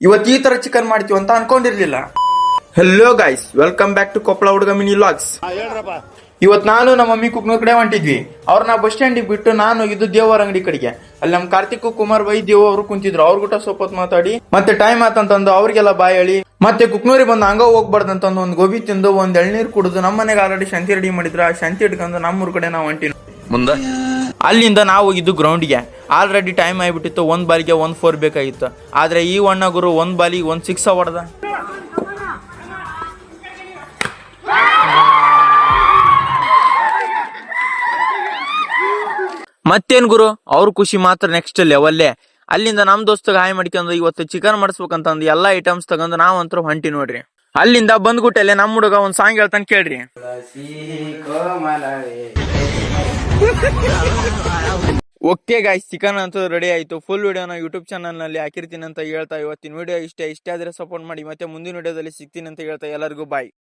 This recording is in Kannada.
ಇವತ್ತು ಈ ತರ ಚಿಕನ್ ಮಾಡ್ತೀವಿ ಅಂತ ಅನ್ಕೊಂಡಿರ್ಲಿಲ್ಲ. Hello guys, welcome back to Koppal ಹುಡುಗ ಮಿನಿ ವ್ಲಾಗ್ಸ್. ಇವತ್ತು ನಾನು ನಮ್ಮ ಮಮ್ಮಿ ಕುಕ್ನೂರ್ ಕಡೆ ಹೊಂಟಿದ್ವಿ. ಅವ್ರನ್ನ ಬಸ್ ಸ್ಟ್ಯಾಂಡಿಗೆ ಬಿಟ್ಟು ನಾನು ಇದು ದೇವರ ಅಂಗಡಿ ಕಡೆಗೆ. ಅಲ್ಲಿ ನಮ್ಮ ಕಾರ್ತಿಕ್ ಕುಮಾರ್ ಬೈ ದೇವ್ ಅವರು ಕುಂತಿದ್ರು. ಅವ್ರ ಕೂಟ ಸ್ವಲ್ಪ ಮಾತಾಡಿ ಮತ್ತೆ ಟೈಮ್ ಆತಂತಂದು ಅವ್ರಿಗೆಲ್ಲ ಬಾಯ್ ಹೇಳಿ ಮತ್ತೆ ಕುಕ್ನೂರಿಗೆ ಬಂದು ಹಂಗ ಹೋಗ್ಬಾರ್ದಂತಂದು ಒಂದು ಗೋಬಿ ತಿಂದು ಒಂದ್ ಎಳ್ನೀರ್ ಕುಡಿದು ನಮ್ಮ ಮನೆಗೆ ಆಲ್ರೆಡಿ ಶಾಂತಿ ರೆಡಿ ಮಾಡಿದ್ರು. ಆ ಶಾಂತಿ ಇಟ್ಕೊಂಡು ನಮ್ಮೂರ್ ಕಡೆ ನಾವು ಹೊಂಟಿವಿ. ಮುಂದೆ ಅಲ್ಲಿಂದ ನಾವು ಹೋಗಿದ್ದು ಗ್ರೌಂಡ್ಗೆ. ಆಲ್ರೆಡಿ ಟೈಮ್ ಆಗಿಬಿಟ್ಟಿತ್ತು. ಒಂದ್ ಬಾಲಿಗೆ 1-4 ಬೇಕಾಗಿತ್ತು. ಆದ್ರೆ ಈ ಅಣ್ಣ ಗುರು ಒಂದ್ ಬಾಲಿಗೆ 1-6 ಹೊಡೆದ. ಮತ್ತೇನ್ ಗುರು, ಅವ್ರ ಖುಷಿ ಮಾತ್ರ ನೆಕ್ಸ್ಟ್ ಲೆವೆಲ್ಲೇ. ಅಲ್ಲಿಂದ ನಮ್ ದೋಸ್ತಗ ಹಾಯ್ ಮಾಡ್ಕೊಂಡು ಇವತ್ತು ಚಿಕನ್ ಮಾಡಿಸ್ಬೇಕಂತಂದು ಎಲ್ಲಾ ಐಟಮ್ಸ್ ತಗೊಂಡು ನಾವಂತರೂ ಹೊಂಟಿ ನೋಡ್ರಿ. ಅಲ್ಲಿಂದ ಬಂದ್ಗುಟ್ಟಲೆ ನಮ್ ಹುಡುಗ ಒಂದ್ ಸಾಂಗ್ ಹೇಳ್ತಾನೆ ಕೇಳ್ರಿ. ಓಕೆ ಗಾಯ್ಸ್, ಚಿಕನ್ ಅಂತೂ ರೆಡಿ ಆಯ್ತು. ಫುಲ್ ವಿಡಿಯೋನ ಯೂಟ್ಯೂಬ್ ಚಾನಲ್ ನಲ್ಲಿ ಹಾಕಿರ್ತೀನಿ ಅಂತ ಹೇಳ್ತಾ ಇವತ್ತಿನ ವಿಡಿಯೋ ಇಷ್ಟ ಆದ್ರೆ ಸಪೋರ್ಟ್ ಮಾಡಿ. ಮತ್ತೆ ಮುಂದಿನ ವಿಡಿಯೋದಲ್ಲಿ ಸಿಗ್ತೀನಿ ಅಂತ ಹೇಳ್ತಾ ಎಲ್ಲರಿಗೂ ಬಾಯ್.